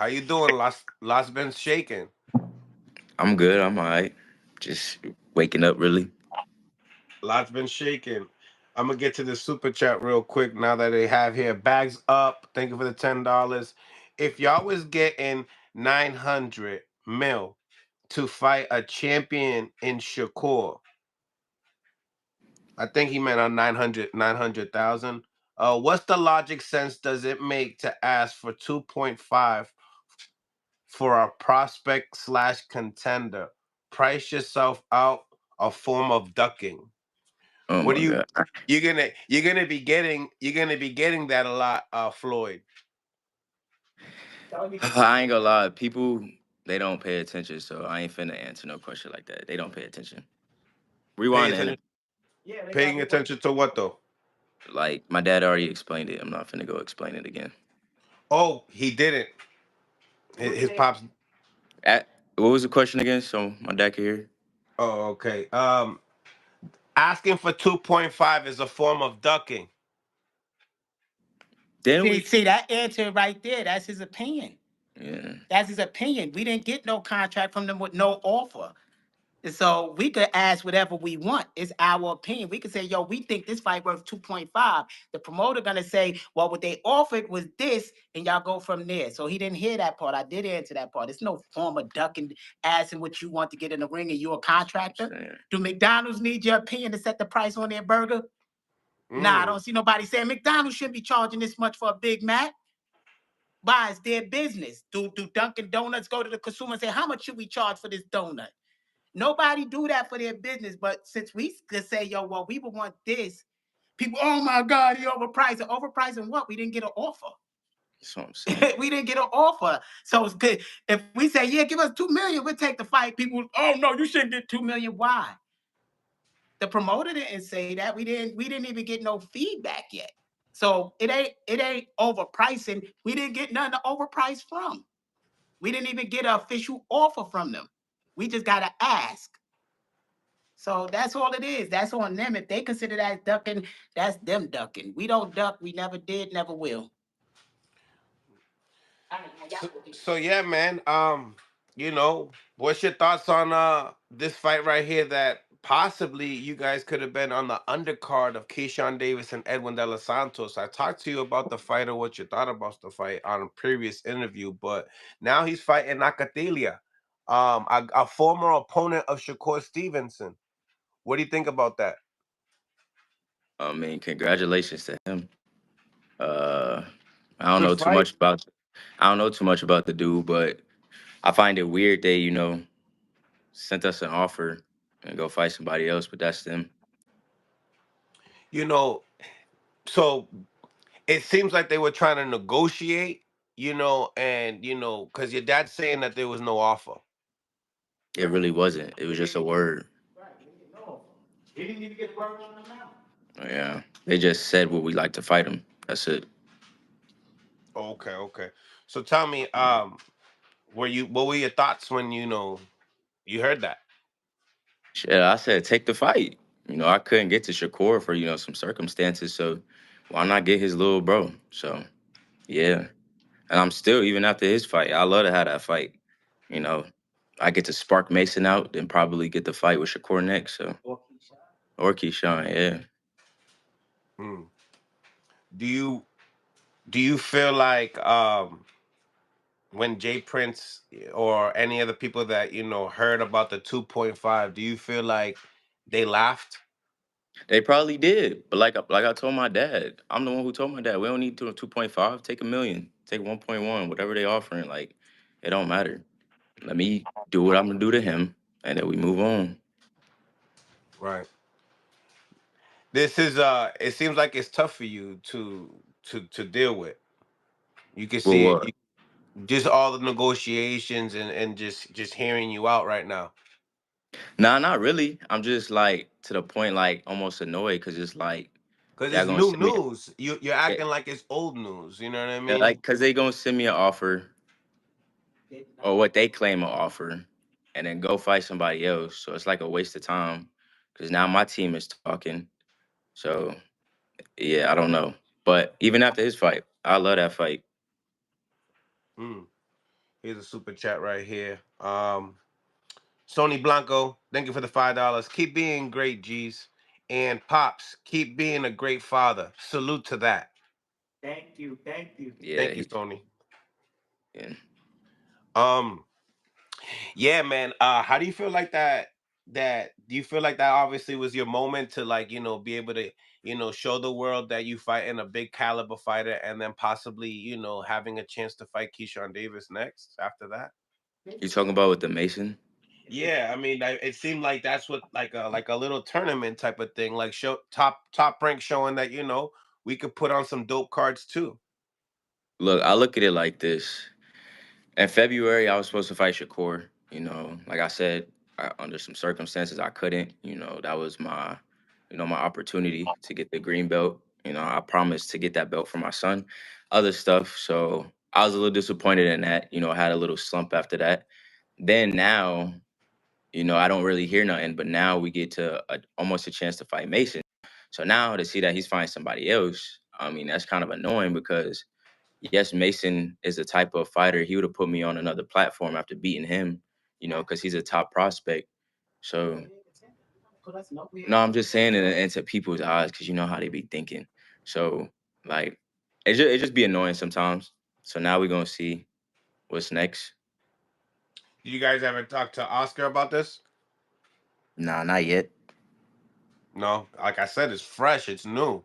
How you doing? Lots been shaking. I'm good. I'm all right. Just waking up, really. Lots been shaking. I'm gonna get to the super chat real quick now that they have here. Bags up. Thank you for the $10. If y'all was getting 900 mil to fight a champion in Shakur, I think he meant on 900,000. What's the logic sense does it make to ask for 2.5 for a prospect slash contender? Price yourself out, a form of ducking. Oh What my do you god. you're gonna be getting that a lot, Floyd. I ain't gonna lie. People they don't pay attention, so I ain't finna answer no question like that. They don't pay attention. Pay Rewind the attention. interview. Paying attention to what though? Like my dad already explained it. I'm not finna go explain it again. Oh, he didn't. His pops. At, what was the question again? So my dad can hear. Oh, okay. Asking for 2.5 is a form of ducking. Then See, we. see that answer right there. That's his opinion. Yeah. That's his opinion. We didn't get no contract from them with no offer. So we could ask whatever we want. It's our opinion. We could say, yo, we think this fight worth 2.5. The promoter gonna say, well, what they offered was this, and y'all go from there. So he didn't hear that part. I did answer that part. It's no form of ducking, asking what you want to get in the ring, and you're a contractor. Saying. Do McDonald's need your opinion to set the price on their burger? Nah, I Mm, don't see nobody saying McDonald's shouldn't be charging this much for a Big Mac. Why? It's their business. Do Dunkin' Donuts go to the consumer and say, how much should we charge for this donut? Nobody do that for their business. But since we could say, yo, well, we would want this, people, oh my God, he overpriced. Overpricing what? We didn't get an offer. That's what I'm saying. We didn't get an offer. So it's good. If we say, yeah, give us 2 million, we'll take the fight. People, oh no, you shouldn't get 2 million. Why? The promoter didn't say that. We didn't even get no feedback yet. So it ain't overpricing. We didn't get nothing to overprice from. We didn't even get an official offer from them. We just gotta ask. So that's all it is. That's on them. If they consider that ducking, that's them ducking. We don't duck. We never did, never will. so yeah, man. What's your thoughts on this fight right here that possibly you guys could have been on the undercard of Keyshawn Davis and Edwin De Los Santos? I talked to you about the fight or what you thought about the fight on a previous interview, but now he's fighting Nakathila, a former opponent of Shakur Stevenson. What do you think about that? I mean, congratulations to him. Uh, I don't Good know too fight. much about. I don't know too much about the dude, but I find it weird they, sent us an offer and go fight somebody else, but that's them. You know, so it seems like they were trying to negotiate, and because your dad's saying that there was no offer. It really wasn't. It was just a word. Right, we didn't know. He didn't even get word on the mouth. Yeah. They just said what we like to fight him. That's it. Okay, okay. So tell me, what were your thoughts when you heard that? Shit, I said take the fight. I couldn't get to Shakur for, some circumstances, so why not get his little bro? So yeah. And I'm still, even after his fight, I love to have that fight. You know, I get to spark Mason out, then probably get the fight with Shakur next. So Or Keyshawn. or Keyshawn, yeah. Hmm. Do you do you feel like when Jay Prince or any other people that heard about the 2.5, do you feel like they laughed? They probably did, but like I told my dad, I'm the one who told my dad we don't need to 2.5. Take a million, take 1.1, whatever they offering. Like it don't matter. Let me do what I'm gonna do to him, and then we move on. Right. This is it seems like it's tough for you to deal with. You can Well, see it. what? Just all the negotiations and just hearing you out right now. Nah, not really. I'm just like to the point, like almost annoyed because it's like Because y'all it's gonna new send me, news. You're yeah, acting like it's old news. You know what I yeah, mean? like because they gonna send me an offer or what they claim an offer, and then go fight somebody else. So it's like a waste of time because now my team is talking. So yeah, I don't know. But even after his fight, I love that fight. Mm. Here's a super chat right here. Sony Blanco, thank you for the $5. Keep being great, G's. And Pops, keep being a great father. Salute to that. Thank you, thank you. Yeah, Thank you, he, Sony. yeah. Um, yeah, man. How do you feel like that? Do you feel like that obviously was your moment to, like, be able to, show the world that you fight in a big caliber fighter, and then possibly, having a chance to fight Keyshawn Davis next after that? You talking about with the Mason? Yeah, I mean, it seemed like that's what, like a little tournament type of thing, like show top rank, showing that we could put on some dope cards too. Look, I look at it like this. In February, I was supposed to fight Shakur. Like I said, under some circumstances, I couldn't. That was my opportunity to get the green belt. I promised to get that belt for my son, other stuff. So I was a little disappointed in that. I had a little slump after that. Then now, I don't really hear nothing. But now we get to almost a chance to fight Mason. So now to see that he's fighting somebody else, I mean, that's kind of annoying because yes, Mason is the type of fighter he would have put me on another platform after beating him, because he's a top prospect. So no, I'm just saying it into people's eyes because you know how they be thinking. So like, it just be annoying sometimes. So now we're gonna see what's next. You guys ever talk to Oscar about this? Nah, not yet. No, like I said, it's fresh, it's new.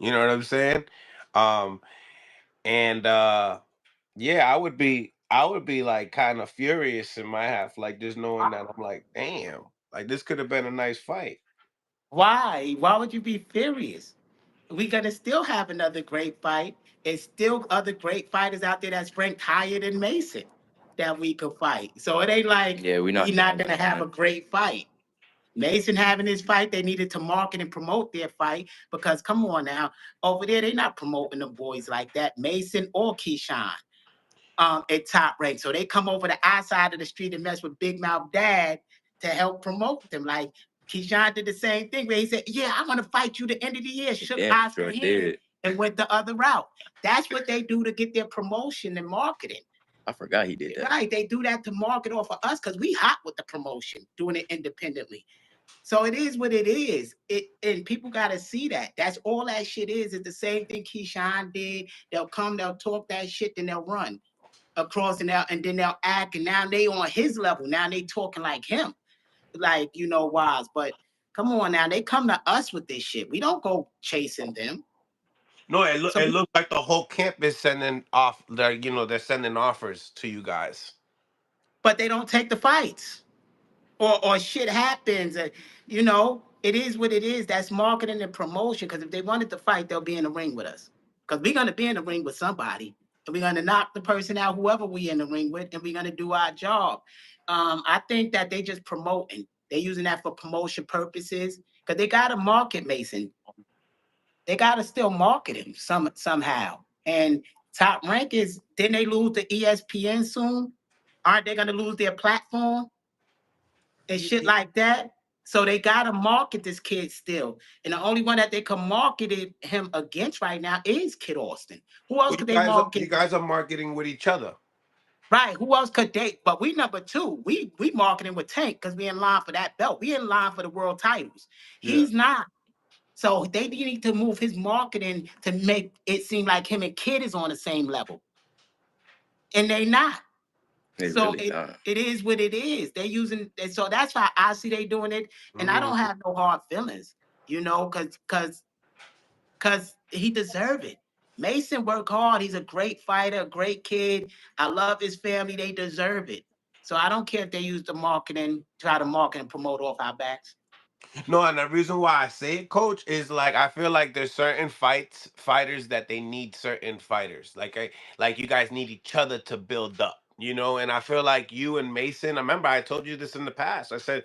You know what I'm saying? Um, and yeah, I would be like kind of furious in my half, like just knowing that I'm like, damn, like this could have been a nice fight. Why? Why would you be furious? We gonna still have another great fight. It's still other great fighters out there that's ranked higher than Mason that we could fight. So it ain't like Yeah, we're we not not done gonna yet, have a man. great fight. Mason having his fight, they needed to market and promote their fight because come on now, over there they not promoting the boys like that, Mason or Keyshawn. At top rank. So they come over the outside of the street and mess with Big Mouth Dad to help promote them. Like Keyshawn did the same thing where he said, yeah, I want to fight you the end of the year, He shook damn Oscar sure hand did. and went the other route. That's what they do to get their promotion and marketing. I forgot he did that. Right. They do that to market off of us because we hot with the promotion, doing it independently. So it is what it is. And people gotta see that. That's all that shit is. It's the same thing Keyshawn did. They'll come, they'll talk that shit, then they'll run across and then they'll act and now they on his level. Now they talking like him, like Wise. But come on now, they come to us with this shit. We don't go chasing them. No, it look So it looks like the whole camp is sending off they're sending offers to you guys. but they don't take the fights. Or shit happens. It is what it is. That's marketing and promotion. Because if they wanted to fight, they'll be in the ring with us. Because we're gonna be in the ring with somebody, and we're gonna knock the person out, whoever we in the ring with, and we're gonna do our job. I think that they just promoting. They're using that for promotion purposes because they gotta market Mason. They gotta still market him somehow. And Top Rank is. Then they lose to ESPN soon. Aren't they gonna lose their platform? And shit like that. So they gotta market this kid still. And the only one that they can market him against right now is Kid Austin. Who else Well, could they you market? guys are marketing with each other. Right. Who else could they? But we number two. We marketing with Tank because we in line for that belt. We in line for the world titles. Yeah. He's not. So they need to move his marketing to make it seem like him and Kid is on the same level. And they not. They So really it not. it is what it is. They're using and so that's why I see they doing it. And I Mhm. don't have no hard feelings, cause he deserve it. Mason worked hard. He's a great fighter, a great kid. I love his family. They deserve it. So I don't care if they use the marketing, try to market and promote off our backs. No, and the reason why I say it, coach, is like I feel like there's certain fighters that they need certain fighters. Like you guys need each other to build up, and I feel like you and Mason, I remember I told you this in the past. I said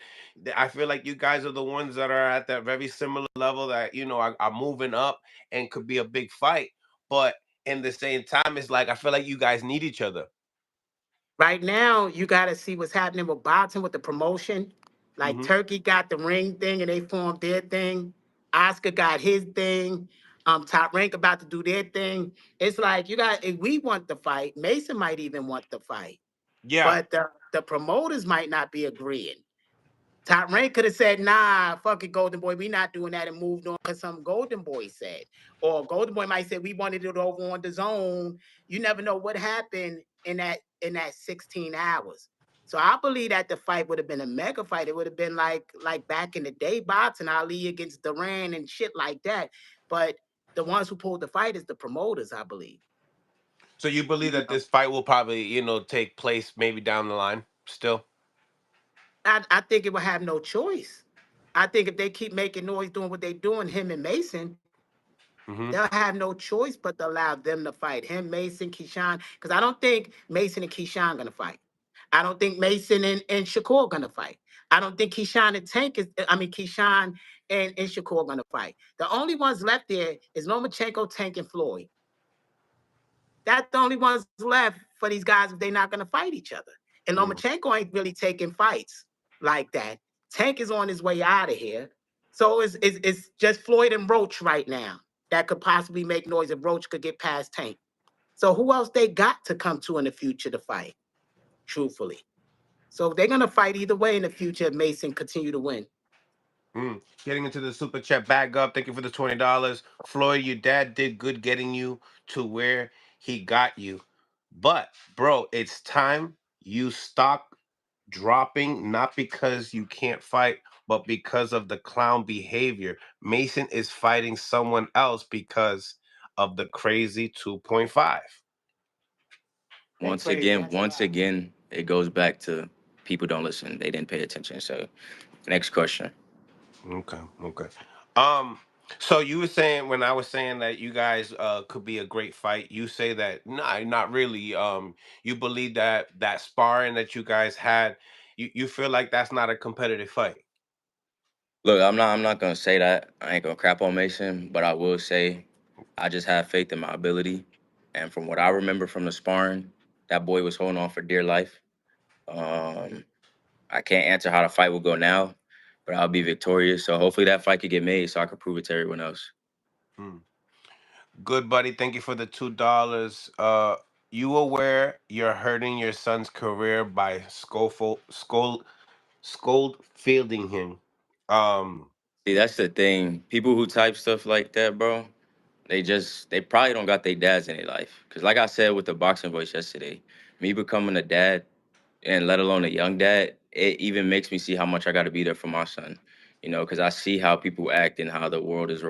I feel like you guys are the ones that are at that very similar level that, are moving up and could be a big fight. But in the same time, it's like I feel like you guys need each other. Right now, you got to see what's happening with boxing with the promotion. Like Hmm. Turkey got the ring thing and they formed their thing. Oscar got his thing. Top Rank about to do their thing. It's like if we want the fight, Mason might even want the fight. Yeah. but the promoters might not be agreeing. Top Rank could have said, nah, fuck it, Golden Boy, we not doing that and moved on because some Golden Boy said. Or Golden Boy might say we wanted it over on the zone. You never know what happened in that 16 hours. So I believe that the fight would have been a mega fight. It would have been like back in the day, boxing Ali against Duran and shit like that. But the ones who pulled the fight is the promoters, I believe. So you believe You that know, this fight will probably, take place maybe down the line still? I think it will have no choice. I think if they keep making noise doing what they're doing, him and Mason, Hmm. they'll have no choice but to allow them to fight him, Mason, Keyshawn. Because I don't think Mason and Keyshawn gonna fight. I don't think Mason and Shakur gonna fight. I don't think Keyshawn and Tank is. I mean Keyshawn and Shakur gonna fight. The only ones left there is Lomachenko, Tank, and Floyd. That's the only ones left for these guys if they're not gonna fight each other. And Lomachenko ain't really taking fights like that. Tank is on his way out of here. So it's just Floyd and Roach right now that could possibly make noise if Roach could get past Tank. So who else they got to come to in the future to fight? Truthfully, so they're gonna fight either way in the future if Mason continue to win. Getting into the super chat bag up. Thank you for the $20. Floyd, your dad did good getting you to where he got you. But, bro, it's time you stop dropping, not because you can't fight, but because of the clown behavior. Mason is fighting someone else because of the crazy 2.5. They crazy. That's Once wild. again, it goes back to people don't listen. They didn't pay attention. So, next question. Okay, okay. Um, so you were saying when I was saying that you guys could be a great fight, you say that nah, not really. You believe that that sparring that you guys had, you feel like that's not a competitive fight. Look, I'm not gonna say that. I ain't gonna crap on Mason, but I will say I just have faith in my ability. And from what I remember from the sparring, that boy was holding on for dear life. Um, I can't answer how the fight will go now, but I'll be victorious. So hopefully that fight could get made so I can prove it to everyone else. Hmm. Good buddy, thank you for the $2. You aware you're hurting your son's career by scold fielding him. Um, See, that's the thing. People who type stuff like that, bro, they probably don't got their dads in their life. Cause like I said with the boxing voice yesterday, me becoming a dad and let alone a young dad, it even makes me see how much I got to be there for my son. You know, because I see how people act and how the world is,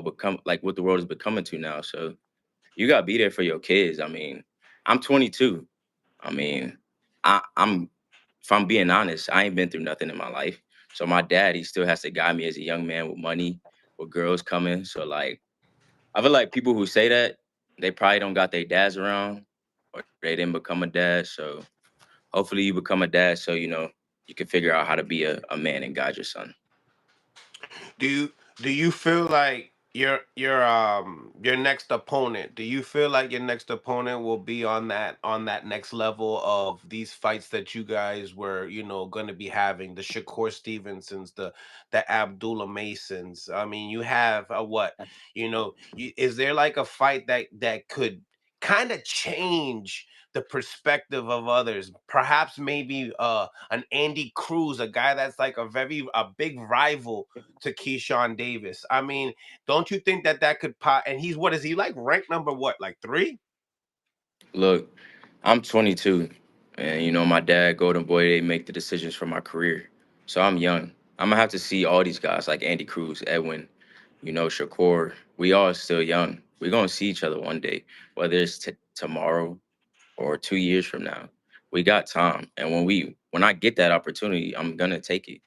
become like what the world is becoming to now. So you got to be there for your kids. I mean, I'm 22. I mean, I'm if I'm being honest, I ain't been through nothing in my life. So my dad, he still has to guide me as a young man with money, with girls coming. So like, I feel like people who say that they probably don't got their dads around or they didn't become a dad. So hopefully you become a dad so you can figure out how to be a man and guide your son. do you feel like your next opponent, do you feel like your next opponent will be on that next level of these fights that you guys were going to be having, the Shakur Stevensons, the Abdullah Masons? I mean, you have a what, is there like a fight that could kind of change the perspective of others, perhaps maybe an Andy Cruz, a guy that's like a big rival to Keyshawn Davis? I mean, don't you think that could pop? And he's, what is he like, ranked number what, like three? Look, I'm 22, and my dad, Golden Boy, they make the decisions for my career. So I'm young. I'm gonna have to see all these guys like Andy Cruz, Edwin, Shakur. We all still young. We're gonna see each other one day, whether it's tomorrow or 2 years from now. We got time, and when I get that opportunity, I'm gonna take it.